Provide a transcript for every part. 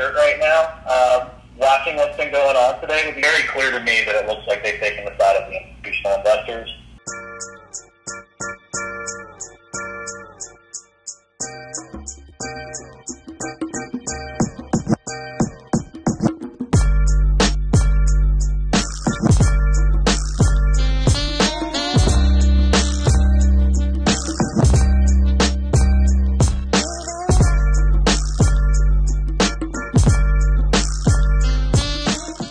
shirt right now. Watching what's been going on today, it would be very clear to me that it looks like they've taken the side of the institutional investors.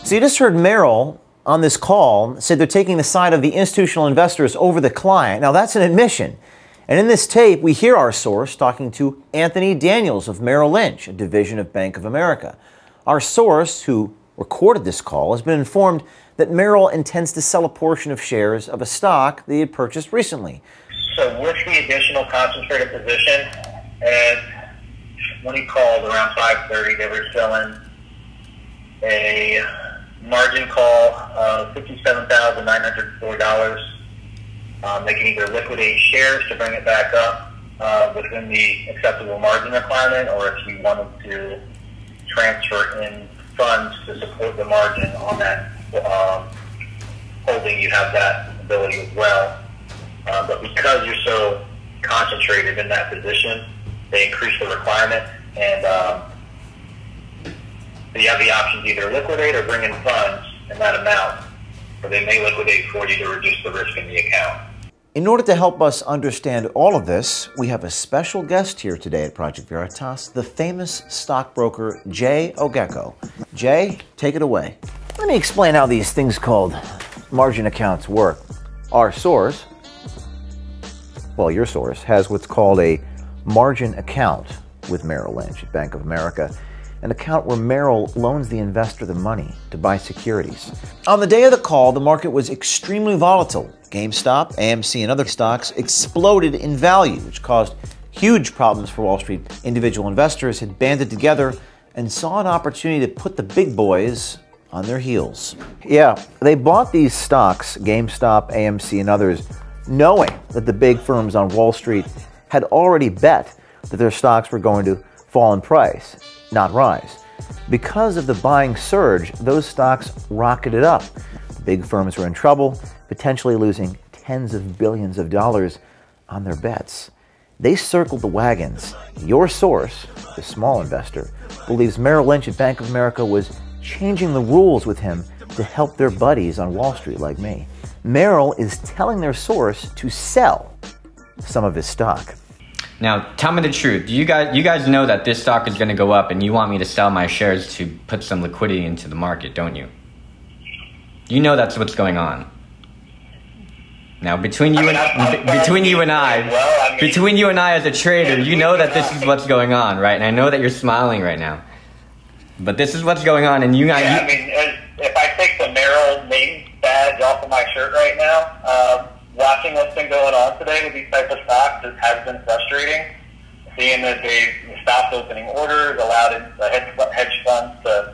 So you just heard Merrill on this call said they're taking the side of the institutional investors over the client. Now that's an admission. And in this tape, we hear our source talking to Anthony Daniels of Merrill Lynch, a division of Bank of America. Our source, who recorded this call, has been informed that Merrill intends to sell a portion of shares of a stock they had purchased recently. So with the additional concentrated position, when he called around 5:30, they were selling a margin call of $57,904. They can either liquidate shares to bring it back up within the acceptable margin requirement, or if you wanted to transfer in funds to support the margin on that holding, you have that ability as well. But because you're so concentrated in that position, they increase the requirement, and you have the option to either liquidate or bring in funds in that amount, or they may liquidate for you to reduce the risk in the account. In order to help us understand all of this, we have a special guest here today at Project Veritas, the famous stockbroker Jay Ogeko. Jay, take it away. Let me explain how these things called margin accounts work. Our source, well, your source, has what's called a margin account with Merrill Lynch at Bank of America, an account where Merrill loans the investor the money to buy securities. On the day of the call, the market was extremely volatile. GameStop, AMC, and other stocks exploded in value, which caused huge problems for Wall Street. Individual investors had banded together and saw an opportunity to put the big boys on their heels. Yeah, they bought these stocks, GameStop, AMC, and others, knowing that the big firms on Wall Street had already bet that their stocks were going to fall in price, not rise. Because of the buying surge, those stocks rocketed up. The big firms were in trouble, potentially losing tens of billions of dollars on their bets. They circled the wagons. Your source, the small investor, believes Merrill Lynch at Bank of America was changing the rules with him to help their buddies on Wall Street like me. Merrill is telling their source to sell some of his stock. Now, tell me the truth. You guys know that this stock is going to go up, and you want me to sell my shares to put some liquidity into the market, don't you? You know that's what's going on. Now, between you and I as a trader, you know that this is what's going on, right? And I know that you're smiling right now, but this is what's going on. And you guys. Yeah, I mean, if I take the Merrill name badge off of my shirt right now. Watching what's been going on today with these type of stocks has been frustrating. Seeing that they've stopped opening orders, allowed the hedge funds to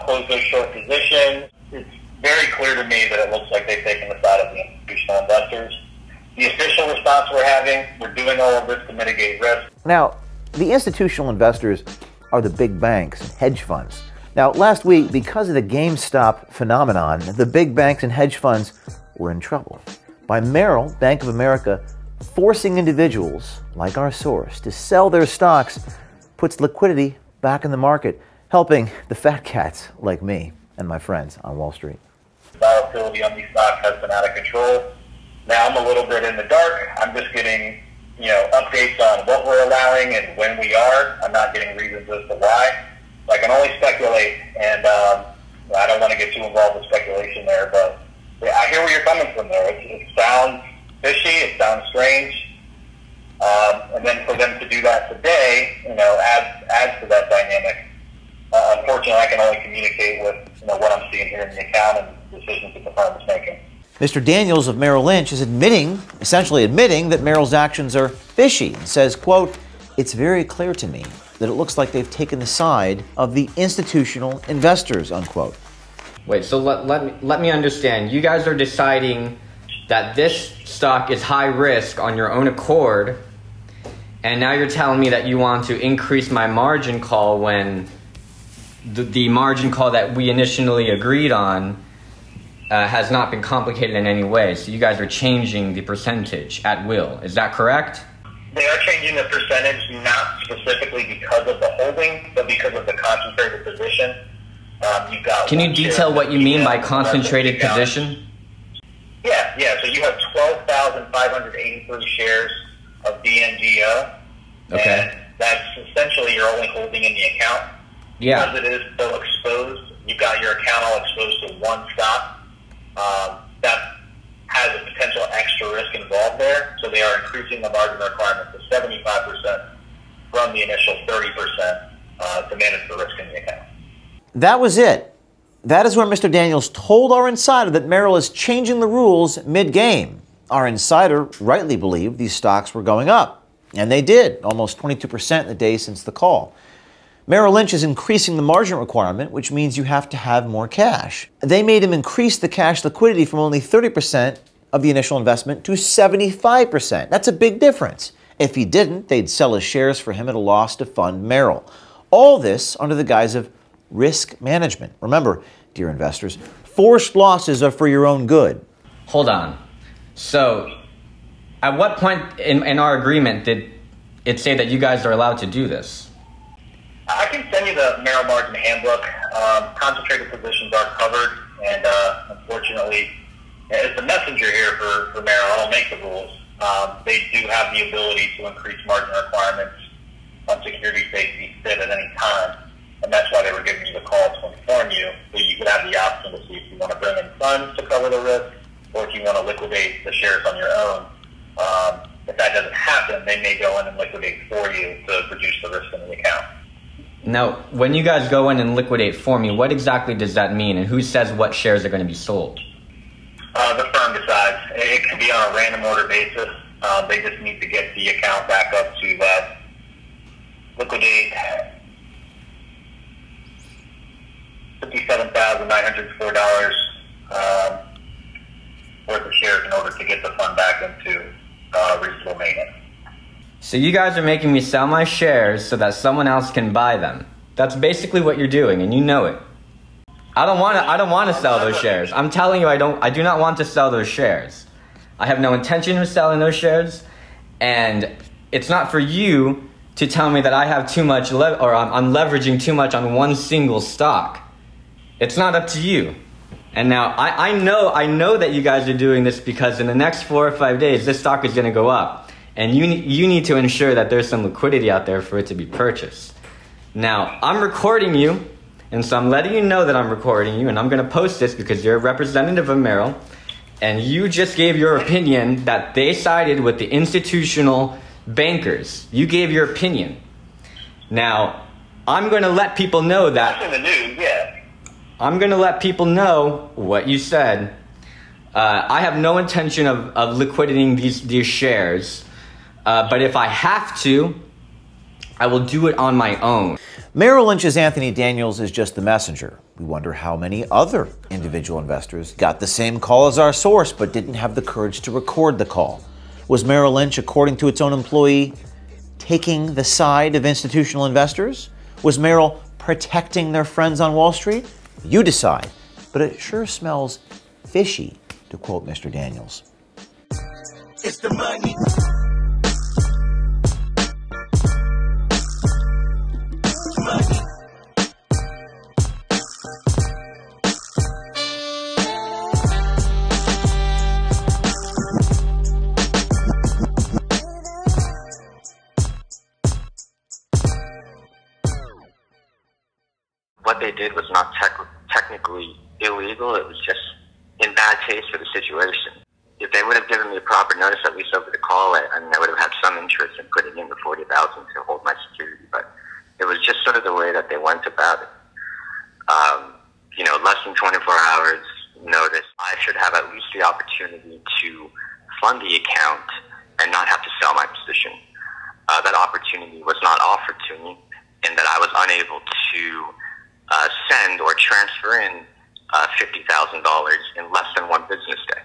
close those short positions. It's very clear to me that it looks like they've taken the side of the institutional investors. The official response we're having, we're doing all of this to mitigate risk. Now, the institutional investors are the big banks and hedge funds. Now, last week, because of the GameStop phenomenon, the big banks and hedge funds were in trouble. By Merrill, Bank of America, forcing individuals like our source to sell their stocks puts liquidity back in the market, helping the fat cats like me and my friends on Wall Street. Volatility on these stocks has been out of control. Now I'm a little bit in the dark. I'm just getting, updates on what we're allowing and when we are. I'm not getting reasons as to why. So I can only speculate, and I don't want to get too involved with speculation there, but yeah, I hear where you're coming from there. It sounds fishy. It sounds strange. And then for them to do that today, adds to that dynamic. Unfortunately, I can only communicate with what I'm seeing here in the account and decisions that the firm is making. Mr. Daniels of Merrill Lynch is essentially admitting that Merrill's actions are fishy and says, quote, "It's very clear to me that it looks like they've taken the side of the institutional investors," unquote. Wait, so let me understand. You guys are deciding that this stock is high risk on your own accord, and now you're telling me that you want to increase my margin call when the margin call that we initially agreed on has not been complicated in any way. So you guys are changing the percentage at will. Is that correct? They are changing the percentage, not specifically because of the holding, but because of the concentrated position. You've got. Can you detail what you mean by concentrated position? Yeah. So you have 12,583 shares of DNGO. Okay. And that's essentially your only holding in the account. Yeah. Because it is so exposed, you've got your account all exposed to one stock. That has a potential extra risk involved there. So they are increasing the margin requirement to 75% from the initial 30% to manage the risk in the account. That was it. That is where Mr. Daniels told our insider that Merrill is changing the rules mid-game. Our insider rightly believed these stocks were going up. And they did, almost 22% in the day since the call. Merrill Lynch is increasing the margin requirement, which means you have to have more cash. They made him increase the cash liquidity from only 30% of the initial investment to 75%. That's a big difference. If he didn't, they'd sell his shares for him at a loss to fund Merrill. All this under the guise of risk management. Remember, dear investors, forced losses are for your own good. Hold on. So, at what point in our agreement did it say that you guys are allowed to do this? I can send you the Merrill Margin Handbook. Concentrated positions are covered, and unfortunately, as the messenger here for Merrill, I don't make the rules. They do have the ability to increase margin requirements on securities they see fit at any time, and that's why they were giving you the call to inform you, so you could have the option to see if you want to bring in funds to cover the risk, or if you want to liquidate the shares on your own. If that doesn't happen, they may go in and liquidate for you to reduce the risk in the account. Now, when you guys go in and liquidate for me, what exactly does that mean, and who says what shares are going to be sold? The firm decides. It can be on a random order basis. They just need to get the account back up to liquidate $57,904 worth of shares in order to get the fund back into reasonable maintenance. So you guys are making me sell my shares so that someone else can buy them. That's basically what you're doing, and you know it. I don't want to sell those shares. I'm telling you, I do not want to sell those shares. I have no intention of selling those shares, and it's not for you to tell me that I have too much or I'm leveraging too much on one single stock. It's not up to you. And now I know that you guys are doing this because in the next 4 or 5 days, this stock is going to go up. And you need to ensure that there's some liquidity out there for it to be purchased. Now, I'm recording you, and so I'm letting you know that I'm recording you, and I'm going to post this because you're a representative of Merrill, and you just gave your opinion that they sided with the institutional bankers. You gave your opinion. Now, I'm going to let people know that. That's in the news, yeah. I'm going to let people know what you said. I have no intention of liquidating these shares. But if I have to, I will do it on my own. Merrill Lynch's Anthony Daniels is just the messenger. We wonder how many other individual investors got the same call as our source but didn't have the courage to record the call. Was Merrill Lynch, according to its own employee, taking the side of institutional investors? Was Merrill protecting their friends on Wall Street? You decide. But it sure smells fishy, to quote Mr. Daniels. It's the money. What they did was not technically illegal. It was just in bad taste for the situation. If they would have given me a proper notice, at least over the call, I would have had some interest in putting in the $40,000 to hold my security. But it was just sort of the way that they went about it. Less than 24 hours notice. I should have at least the opportunity to fund the account and not have to sell my position. That opportunity was not offered to me, and that I was unable to send or transfer in $50,000 in less than one business day.